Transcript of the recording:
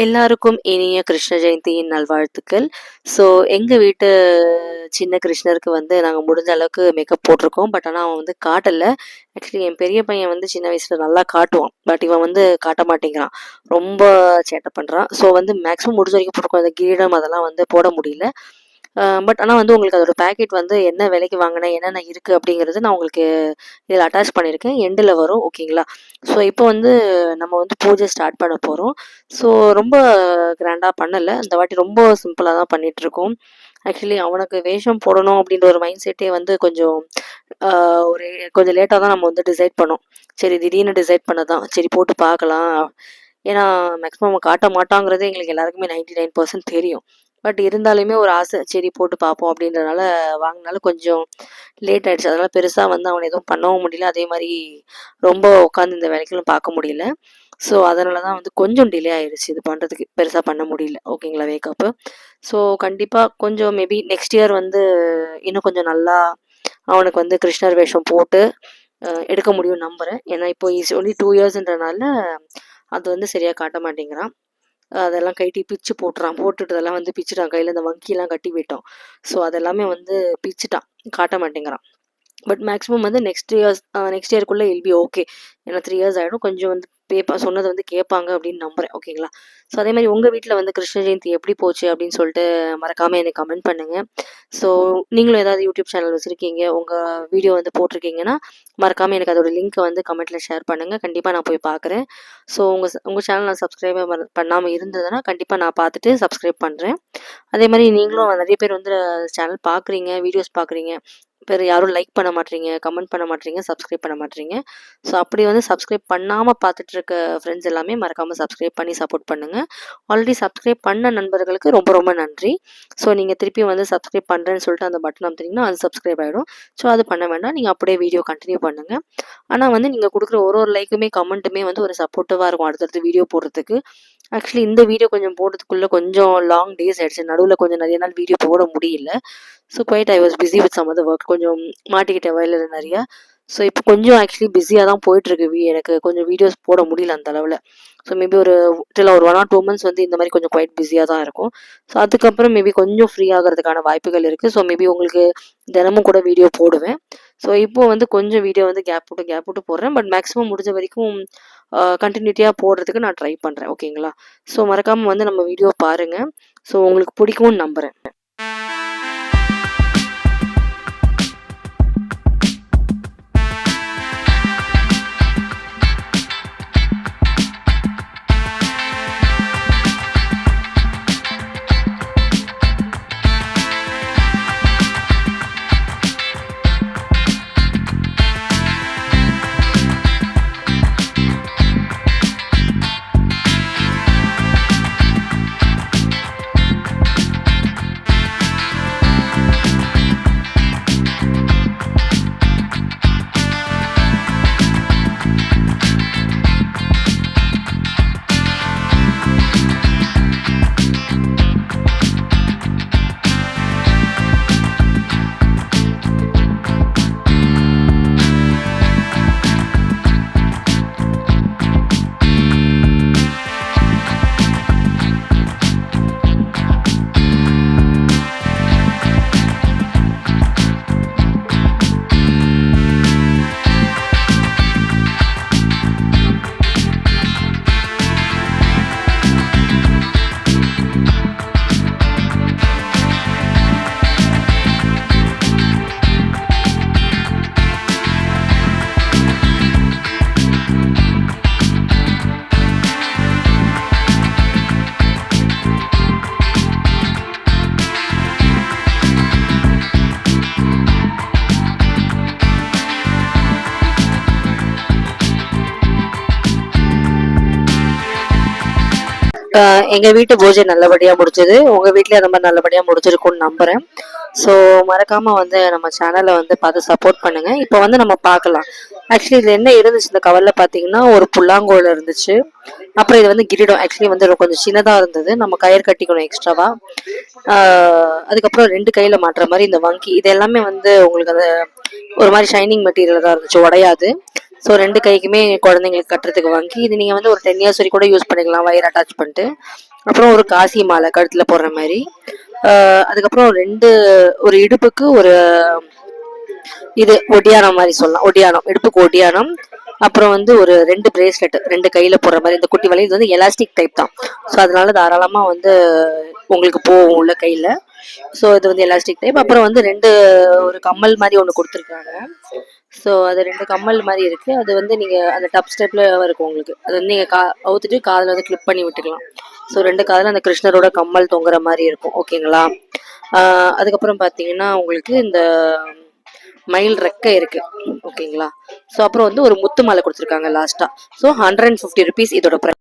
எல்லாருக்கும் இனிய கிருஷ்ண ஜெயந்தியின் நல்வாழ்த்துக்கள். ஸோ எங்கள் வீட்டு சின்ன கிருஷ்ணருக்கு வந்து நாங்கள் முடிஞ்ச அளவுக்கு மேக்கப் போட்டிருக்கோம். பட் ஆனால் அவன் வந்து காட்டலை. ஆக்சுவலி என் பெரிய பையன் வந்து சின்ன வயசில் நல்லா காட்டுவான். பட் இவன் வந்து காட்ட மாட்டேங்கிறான். ரொம்ப சேட்டை பண்ணுறான். ஸோ வந்து மேக்ஸிமம் முடிஞ்ச வரைக்கும் போட்டிருக்கோம். அந்த கிரீடம் அதெல்லாம் வந்து போட முடியல. பட் ஆனால் வந்து உங்களுக்கு அதோட பேக்கெட் வந்து என்ன விலைக்கு வாங்கினேன், என்னென்ன இருக்குது அப்படிங்கிறது நான் உங்களுக்கு இதில் அட்டாச் பண்ணியிருக்கேன். எண்டில் வரும். ஓகேங்களா? ஸோ இப்போ வந்து நம்ம வந்து பூஜை ஸ்டார்ட் பண்ண போகிறோம். ஸோ ரொம்ப கிராண்டாக பண்ணலை. இந்த வாட்டி ரொம்ப சிம்பிளாக தான் பண்ணிகிட்ருக்கோம். ஆக்சுவலி அவனுக்கு வேஷம் போடணும் அப்படின்ற ஒரு மைண்ட் செட்டே வந்து கொஞ்சம் ஒரு கொஞ்சம் லேட்டாக தான் நம்ம வந்து டிசைட் பண்ணோம். சரி திடீர்னு டிசைட் பண்ணதான் சரி போட்டு பார்க்கலாம். ஏன்னா மேக்ஸிமம் காட்ட மாட்டாங்கிறது எங்களுக்கு எல்லாருக்குமே 99% தெரியும். பட் இருந்தாலுமே ஒரு ஆசை சரி போட்டு பார்ப்போம் அப்படின்றனால வாங்கினாலும் கொஞ்சம் லேட் ஆகிடுச்சு. அதனால் பெருசாக வந்து அவனை எதுவும் பண்ணவும் முடியல. அதே மாதிரி ரொம்ப உட்காந்து இந்த வேலைகளும் பார்க்க முடியல. ஸோ அதனால தான் வந்து கொஞ்சம் டிலே ஆயிடுச்சு. இது பண்ணுறதுக்கு பெருசாக பண்ண முடியல. ஓகேங்களா? மேக்கப்பு. ஸோ கண்டிப்பாக கொஞ்சம் மேபி நெக்ஸ்ட் இயர் வந்து இன்னும் கொஞ்சம் நல்லா அவனுக்கு வந்து கிருஷ்ணர் வேஷம் போட்டு எடுக்க முடியும்னு நம்புகிறேன். ஏன்னா இப்போ ஒன்லி 2 இயர்ஸ்ன்றனால அது வந்து சரியாக காட்ட மாட்டேங்கிறான். அதெல்லாம் கழட்டி பிச்சு போட்டுறான். போட்டுட்டு அதெல்லாம் வந்து பிச்சுட்டான். கையில் இந்த வங்கியெல்லாம் கட்டி விட்டோம். ஸோ அதெல்லாமே வந்து பிச்சுட்டான். காட்ட மாட்டேங்கிறான். பட் மேக்ஸிமம் வந்து நெக்ஸ்ட் இயர்க்குள்ளே இல் பி ஓகே. ஏன்னா 3 இயர்ஸ் ஆகிடும். கொஞ்சம் வந்து சொன்னதை வந்து கேட்பாங்க அப்படின்னு நம்புகிறேன். ஓகேங்களா? ஸோ அதே மாதிரி உங்கள் வீட்டில் வந்து கிருஷ்ண ஜெயந்தி எப்படி போச்சு அப்படின்னு சொல்லிட்டு மறக்காமல் எனக்கு கமெண்ட் பண்ணுங்கள். ஸோ நீங்களும் ஏதாவது யூடியூப் சேனல் வச்சுருக்கீங்க, உங்கள் வீடியோ வந்து போட்டிருக்கீங்கன்னா மறக்காமல் எனக்கு அதோட லிங்க்கை வந்து கமெண்ட்டில் ஷேர் பண்ணுங்கள். கண்டிப்பாக நான் போய் பார்க்குறேன். ஸோ உங்கள் சேனல் நான் சப்ஸ்கிரைப் பண்ணாமல் இருந்ததுன்னா கண்டிப்பாக நான் பார்த்துட்டு சப்ஸ்கிரைப் பண்ணுறேன். அதே மாதிரி நீங்களும் நிறைய பேர் வந்து சேனல் பார்க்குறீங்க, வீடியோஸ் பார்க்குறீங்க, பேர் யாரும் லைக் பண்ண மாட்டீங்க, கமெண்ட் பண்ண மாட்டீங்க, சப்ஸ்கிரைப் பண்ண மாட்டீங்க. ஸோ அப்படி வந்து சப்ஸ்கிரைப் பண்ணாமல் பார்த்துட்டு இருக்க ஃப்ரெண்ட்ஸ் எல்லாமே மறக்காமல் சப்ஸ்கிரைப் பண்ணி சப்போர்ட் பண்ணுங்கள். ஆல்ரெடி சப்ஸ்கிரைப் பண்ண நண்பர்களுக்கு ரொம்ப ரொம்ப நன்றி. ஸோ நீங்கள் திருப்பி வந்து சப்ஸ்கிரைப் பண்ணுறேன்னு சொல்லிட்டு அந்த பட்டன் அமுத்துனீங்கன்னா அது சப்ஸ்கிரைப் ஆகிடும். ஸோ அது பண்ண வேண்டாம். நீங்கள் அப்படியே வீடியோ கண்டினியூ பண்ணுங்கள். ஆனால் வந்து நீங்கள் கொடுக்குற ஒரு லைக்குமே கமெண்ட்டுமே வந்து ஒரு சப்போர்ட்டிவாக இருக்கும் அடுத்தடுத்து வீடியோ போடுறதுக்கு. ஆக்சுவலி இந்த வீடியோ கொஞ்சம் போடுறதுக்குள்ளே கொஞ்சம் லாங் டேஸ் ஆகிடுச்சு. நடுவில் கொஞ்சம் நிறைய நாள் வீடியோ போட முடியல. So quite I was busy with some other work. கொஞ்சம் மாட்டிக்கிட்டேன் வேலையில் நிறையா. ஸோ இப்போ கொஞ்சம் ஆக்சுவலி பிஸியாக தான் போயிட்டுருக்கு. எனக்கு கொஞ்சம் வீடியோஸ் போட முடியல அந்த அளவில். ஸோ மேபி ஒரு 1 or 2 months வந்து இந்த மாதிரி கொஞ்சம் குவைட் பிஸியாக தான் இருக்கும். ஸோ அதுக்கப்புறம் மேபி கொஞ்சம் ஃப்ரீ ஆகிறதுக்கான வாய்ப்புகள் இருக்குது. ஸோ மேபி உங்களுக்கு தினமும் கூட வீடியோ போடுவேன். ஸோ இப்போது வந்து கொஞ்சம் வீடியோ வந்து கேப் விட்டு போடுறேன். பட் மேக்ஸிமம் முடிஞ்ச வரைக்கும் கண்டினியூட்டியாக போடுறதுக்கு நான் ட்ரை பண்ணுறேன். ஓகேங்களா? ஸோ மறக்காமல் வந்து நம்ம வீடியோ பாருங்கள். ஸோ உங்களுக்கு பிடிக்கும்னு நம்புகிறேன். எங்கள் வீட்டு பூஜை நல்லபடியாக முடிஞ்சது. உங்கள் வீட்டில் அந்த மாதிரி நல்லபடியாக முடிஞ்சிருக்கும்னு நம்புகிறேன். ஸோ மறக்காமல் வந்து நம்ம சேனலை வந்து பார்த்து சப்போர்ட் பண்ணுங்கள். இப்போ வந்து நம்ம பார்க்கலாம். ஆக்சுவலி இதில் என்ன இருந்துச்சு இந்த கவரில் பார்த்தீங்கன்னா, ஒரு புல்லாங்கோல் இருந்துச்சு. அப்புறம் இது வந்து கிரீடம். ஆக்சுவலி வந்து கொஞ்சம் சின்னதாக இருந்தது. நம்ம கயிறு கட்டிக்கணும் எக்ஸ்ட்ராவாக. அதுக்கப்புறம் 2 கையில் மாட்டுற மாதிரி இந்த வங்கி. இது எல்லாமே வந்து உங்களுக்கு அந்த ஒரு மாதிரி ஷைனிங் மெட்டீரியல் தான் இருந்துச்சு, உடையாது. ஸோ 2 கைக்குமே குழந்தைங்களுக்கு கட்டுறதுக்கு வாங்கி இது நீங்கள் வந்து ஒரு 10 இயர்ஸ் வரைக்கும் கூட யூஸ் பண்ணிக்கலாம் வயர் அட்டாச் பண்ணிட்டு. அப்புறம் ஒரு காசி மாலை கழுத்தில் போடுற மாதிரி. அதுக்கப்புறம் ஒரு இடுப்புக்கு ஒரு இது ஒட்டியானம் மாதிரி சொல்லலாம். ஒட்டியானம், இடுப்புக்கு ஒட்டியானம். அப்புறம் வந்து ஒரு 2 பிரேஸ்லெட் 2 கையில் போடுற மாதிரி. இந்த குட்டி வலை இது வந்து எலாஸ்டிக் டைப் தான். ஸோ அதனால தாராளமாக வந்து உங்களுக்கு போகும் உள்ள கையில். ஸோ இது வந்து எலாஸ்டிக் டைப். அப்புறம் வந்து ஒரு கம்மல் மாதிரி ஒன்று கொடுத்துருக்காங்க. ஸோ அது 2 கம்மல் மாதிரி இருக்குது. அது வந்து நீங்கள் அந்த டப் ஸ்டெப்பில் இருக்கும் உங்களுக்கு. அது வந்து நீங்கள் அவுத்துட்டு காதில் வந்து கிளிப் பண்ணி விட்டுக்கலாம். ஸோ 2 காதில் அந்த கிருஷ்ணரோட கம்மல் தொங்குற மாதிரி இருக்கும். ஓகேங்களா? அதுக்கப்புறம் பார்த்தீங்கன்னா உங்களுக்கு இந்த மயில் ரெக்கை இருக்கு. ஓகேங்களா? ஸோ அப்புறம் வந்து ஒரு முத்து மாலை கொடுத்துருக்காங்க லாஸ்ட்டாக. ஸோ 150 rupees இதோட ப்ரைஸ்.